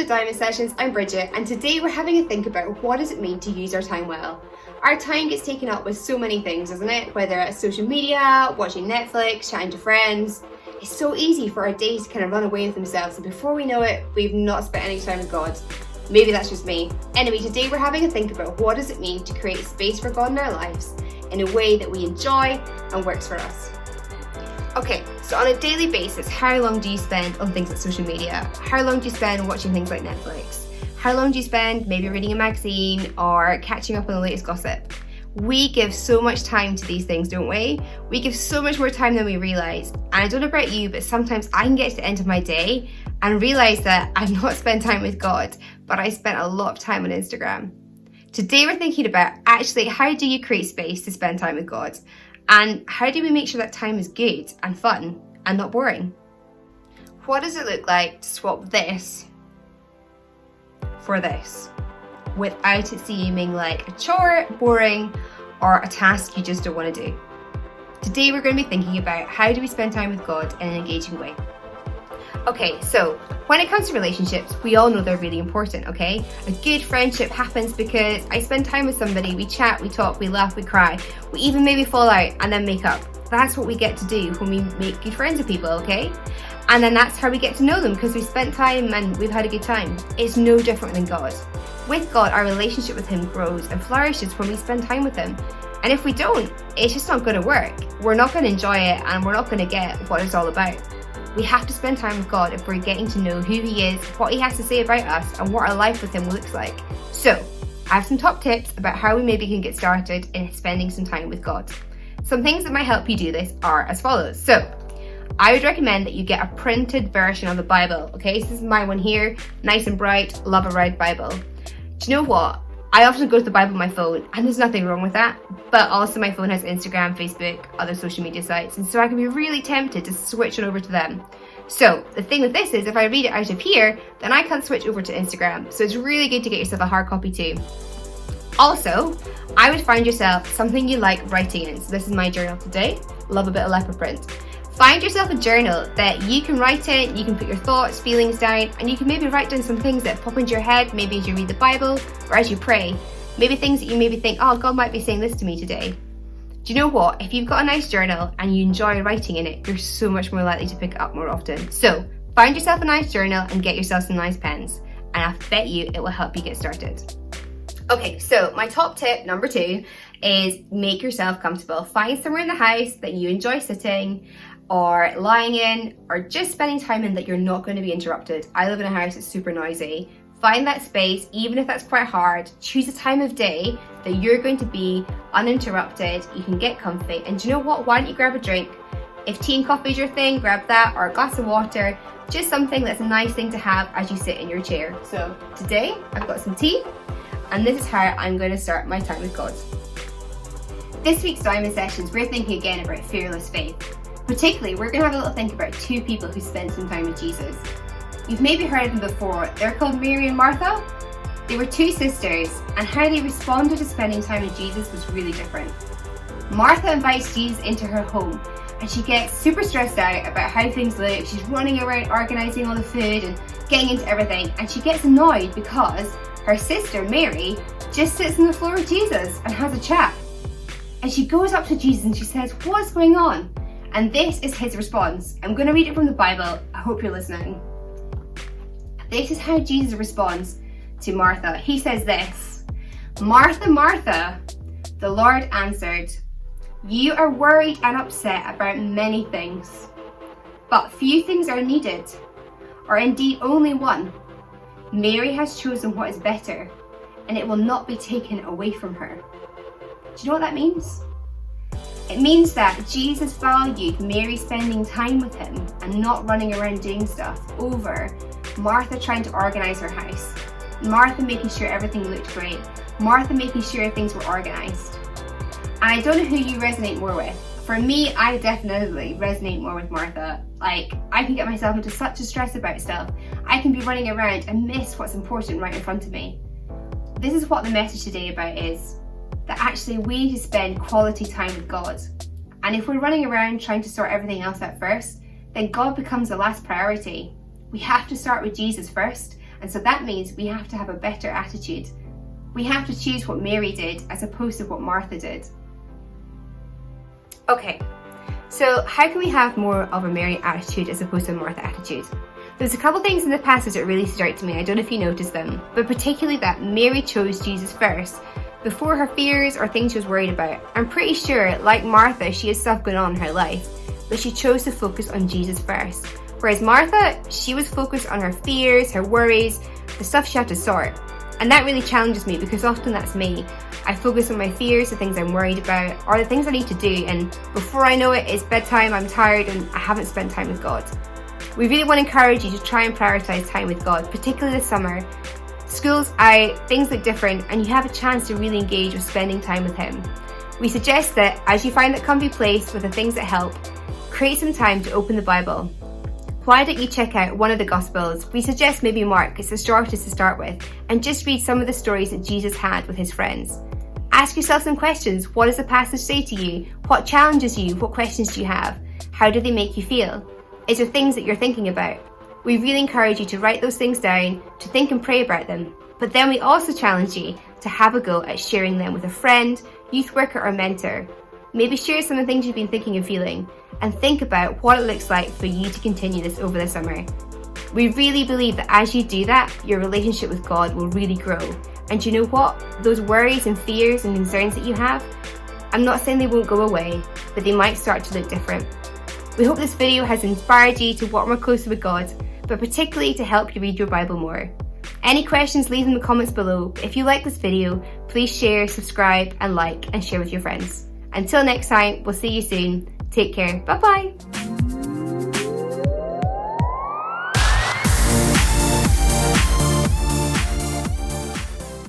to Diamond Sessions, I'm Bridget, and today we're having a think about what does it mean to use our time well. Our time gets taken up with so many things, doesn't it? Whether it's social media, watching Netflix, chatting to friends. It's so easy for our days to kind of run away with themselves, and before we know it, we've not spent any time with God. Maybe that's just me. Anyway, today we're having a think about what does it mean to create space for God in our lives in a way that we enjoy and works for us. Okay, so on a daily basis, how long do you spend on things like social media? How long do you spend watching things like Netflix? How long do you spend maybe reading a magazine or catching up on the latest gossip? We give so much time to these things, don't we? We give so much more time than we realise. And I don't know about you, but sometimes I can get to the end of my day and realise that I've not spent time with God, but I spent a lot of time on Instagram. Today we're thinking about actually how do you create space to spend time with God? And how do we make sure that time is good and fun and not boring? What does it look like to swap this for this without it seeming like a chore, boring, or a task you just don't want to do? Today we're going to be thinking about how do we spend time with God in an engaging way. Okay, so when it comes to relationships, we all know they're really important, okay? A good friendship happens because I spend time with somebody, we chat, we talk, we laugh, we cry, we even maybe fall out and then make up. That's what we get to do when we make good friends with people, okay? And then that's how we get to know them because we spent time and we've had a good time. It's no different than God. With God, our relationship with Him grows and flourishes when we spend time with Him. And if we don't, it's just not going to work. We're not going to enjoy it and we're not going to get what it's all about. We have to spend time with God if we're getting to know who He is, what He has to say about us, and what our life with Him looks like. So, I have some top tips about how we maybe can get started in spending some time with God. Some things that might help you do this are as follows. So, I would recommend that you get a printed version of the Bible. Okay, so this is my one here, nice and bright, love a red Bible. Do you know what? I often go to the Bible on my phone, and there's nothing wrong with that, but also my phone has Instagram, Facebook, other social media sites, and so I can be really tempted to switch it over to them. So the thing with this is if I read it out of here, then I can't switch over to Instagram, so it's really good to get yourself a hard copy too. Also, I would find yourself something you like writing in. So this is my journal today, love a bit of leopard print. Find yourself a journal that you can write in, you can put your thoughts, feelings down, and you can maybe write down some things that pop into your head, maybe as you read the Bible or as you pray. Maybe things that you maybe think, oh, God might be saying this to me today. Do you know what? If you've got a nice journal and you enjoy writing in it, you're so much more likely to pick it up more often. So find yourself a nice journal and get yourself some nice pens, and I bet you it will help you get started. Okay, so my top tip, number 2, is make yourself comfortable. Find somewhere in the house that you enjoy sitting or lying in or just spending time in that you're not going to be interrupted. I live in a house that's super noisy. Find that space, even if that's quite hard. Choose a time of day that you're going to be uninterrupted. You can get comfy. And do you know what? Why don't you grab a drink? If tea and coffee is your thing, grab that, or a glass of water. Just something that's a nice thing to have as you sit in your chair. So today I've got some tea, and this is how I'm going to start my time with God. This week's Diamond Sessions, we're thinking again about fearless faith. Particularly, we're going to have a little think about 2 people who spent some time with Jesus. You've maybe heard of them before. They're called Mary and Martha. They were 2 sisters, and how they responded to spending time with Jesus was really different. Martha invites Jesus into her home, and she gets super stressed out about how things look. She's running around organising all the food and getting into everything, and she gets annoyed because her sister, Mary, just sits on the floor with Jesus and has a chat. And she goes up to Jesus and she says, "What's going on?" And this is his response. I'm going to read it from the Bible. I hope you're listening. This is how Jesus responds to Martha. He says this, "Martha, Martha," the Lord answered, "you are worried and upset about many things, but few things are needed, or indeed only one. Mary has chosen what is better, and it will not be taken away from her." Do you know what that means? It means that Jesus valued Mary spending time with Him and not running around doing stuff over Martha trying to organise her house, Martha making sure everything looked great, Martha making sure things were organised. And I don't know who you resonate more with. For me, I definitely resonate more with Martha. Like, I can get myself into such a stress about stuff. I can be running around and miss what's important right in front of me. This is what the message today about is. That actually we need to spend quality time with God. And if we're running around trying to sort everything else out first, then God becomes the last priority. We have to start with Jesus first And so that means we have to have a better attitude. We have to choose what Mary did as opposed to what Martha did. Okay, so how can we have more of a Mary attitude as opposed to a Martha attitude? There's a couple things in the passage that really stood out to me. I don't know if you noticed them, but particularly that Mary chose Jesus first, before her fears or things she was worried about. I'm pretty sure, like Martha, she had stuff going on in her life, but she chose to focus on Jesus first. Whereas Martha, she was focused on her fears, her worries, the stuff she had to sort. And that really challenges me because often that's me. I focus on my fears, the things I'm worried about, or the things I need to do, and before I know it, it's bedtime, I'm tired, and I haven't spent time with God. We really want to encourage you to try and prioritise time with God, particularly this summer. School's out, things look different, and you have a chance to really engage with spending time with Him. We suggest that as you find that comfy place with the things that help, create some time to open the Bible. Why don't you check out one of the Gospels? We suggest maybe Mark, it's the shortest to start with, and just read some of the stories that Jesus had with His friends. Ask yourself some questions. What does the passage say to you? What challenges you? What questions do you have? How do they make you feel? Is there things that you're thinking about? We really encourage you to write those things down, to think and pray about them. But then we also challenge you to have a go at sharing them with a friend, youth worker or mentor. Maybe share some of the things you've been thinking and feeling, and think about what it looks like for you to continue this over the summer. We really believe that as you do that, your relationship with God will really grow. And you know what? Those worries and fears and concerns that you have, I'm not saying they won't go away, but they might start to look different. We hope this video has inspired you to walk more closely with God, but particularly to help you read your Bible more. Any questions, leave in the comments below. If you like this video, please share, subscribe, and like, and share with your friends. Until next time, we'll see you soon. Take care. Bye bye.